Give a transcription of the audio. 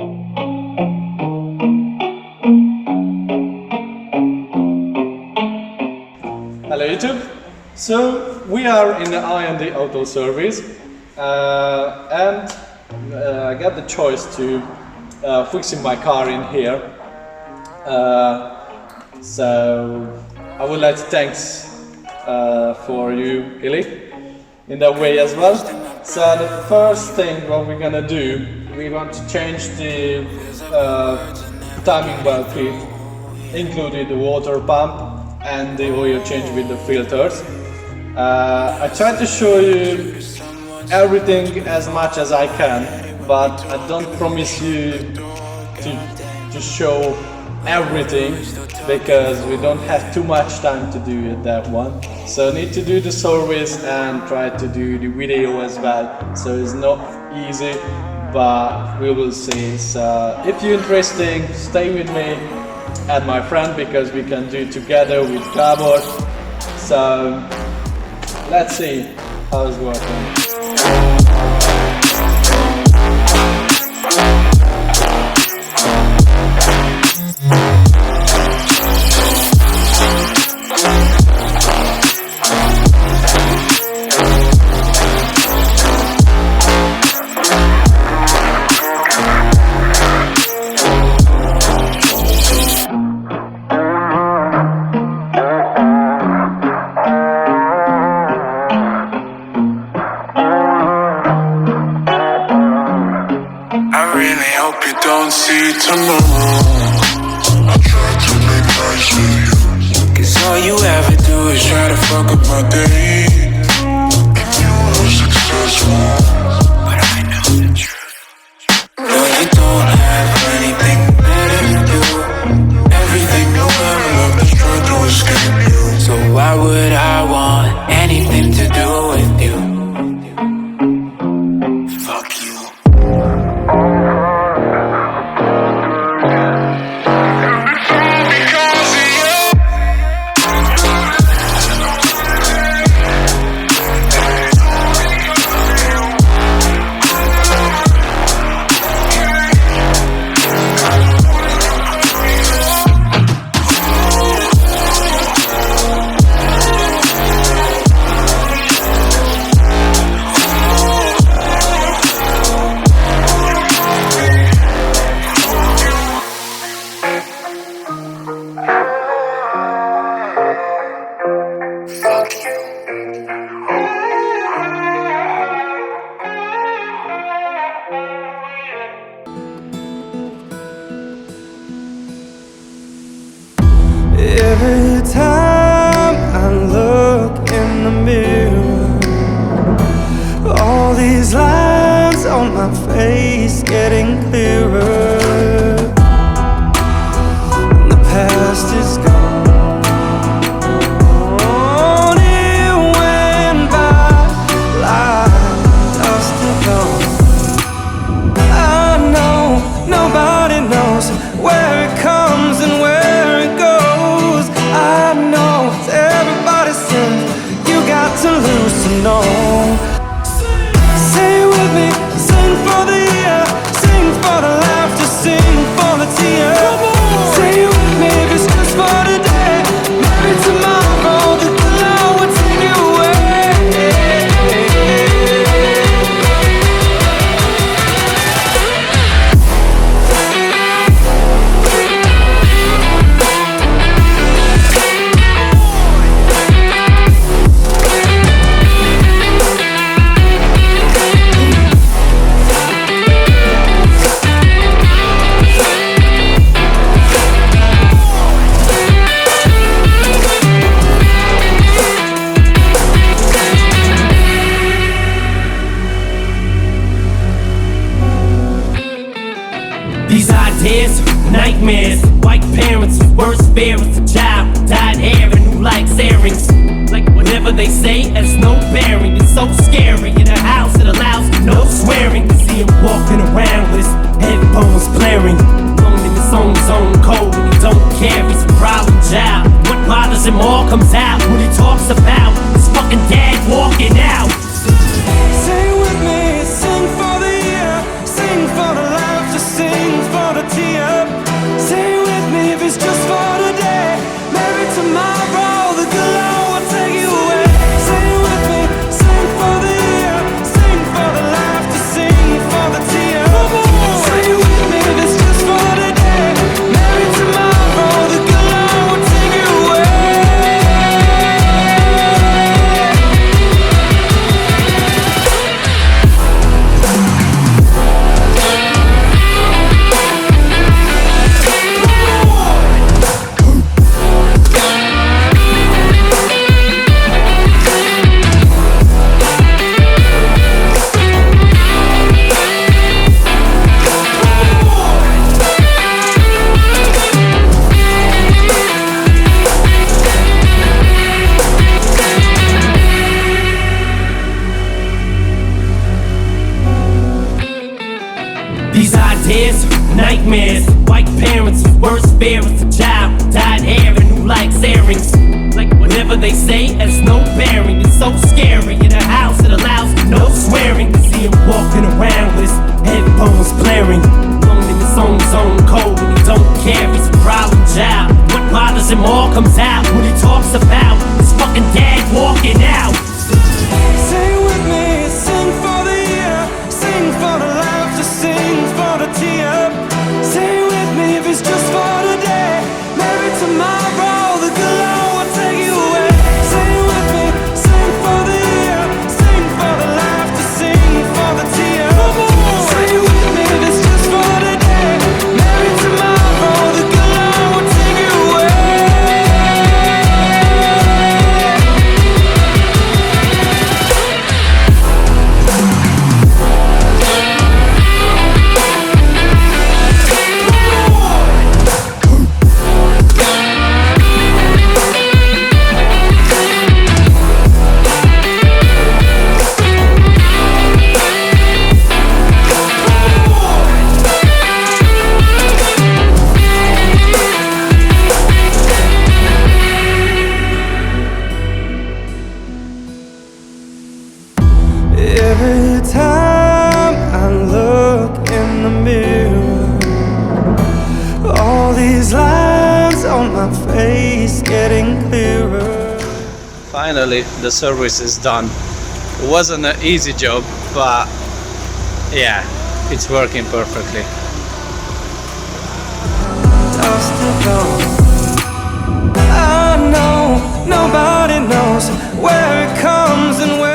Hello YouTube! So we are in the I&D Auto Service and I got the choice to fixing my car in here. So I would like to thanks for you, Ili, in that way as well. So the first thing what we're gonna do, we want to change the timing belt kit, including the water pump and the oil change with the filters. I try to show you everything as much as I can, but I don't promise you to show everything because we don't have too much time to do it, that one. So I need to do the service and try to do the video as well. So it's not easy, but we will see. So if you're interested, stay with me and my friend because we can do it together with Gabor. So let's see how it's working. Don't see tomorrow. I try to make nice with you, 'cause all you ever do is try to fuck up my day. If you were successful, but I know the truth. No, you don't have anything better to do. Everything you ever loved is trying to escape you. So why would I want anything to do with you? Fuck you. Every time I look in the mirror, all these lines on my face getting clearer. The past is gone, it went by like dust to dawn. I know nobody knows where it comes and where it goes. I know it's everybody's sin. You got to lose to know. Say it with me, sing for the year, sing for the laughter, sing for the tears. Say it with me, if it's just for today, maybe tomorrow the good Lord will take you away. These ideas, nightmares, white parents, worst fear as a child, dyed hair and who likes earrings. Like whatever they say has no bearing. It's so scary in a house that allows no swearing. To see him walking around with his headphones blaring, alone in his own zone code and he don't care. He's a problem child. What bothers him all comes out when he talks about his fucking dad walking out. Sing with me, sing for the year, sing for the laughter, sing it's just for today. Maybe tomorrow the good Lord will take you away. Sing with me, sing for the year, sing for the laughter, sing for the tear. Sing with me, it's just for today. Maybe tomorrow the good Lord will take you away. These ideas, nightmares, white parents, worst fear as a child, dyed hair and who likes earrings. Like whatever they say has no bearing, it's so scary. In a house that allows no swearing. See him walking around with his headphones blaring. Alone in his own zone, cold and he don't care, he's a problem child. What bothers him all comes out when he talks about his fucking dad walking out. Sing with me, sing for the year, sing for the laughter, sing for the tear. Sing with me if it's just for today. Maybe tomorrow the good Lord will take you away. Sing with me, sing for the year, sing for the laughter, sing for the tear. Sing with me if it's just for today. Maybe tomorrow the good Lord will take you away. Every time I look in the mirror, all these lines on my face getting clearer. Finally, the service is done. It wasn't an easy job, but yeah, it's working perfectly. Dust to gone. I know nobody knows where it comes and where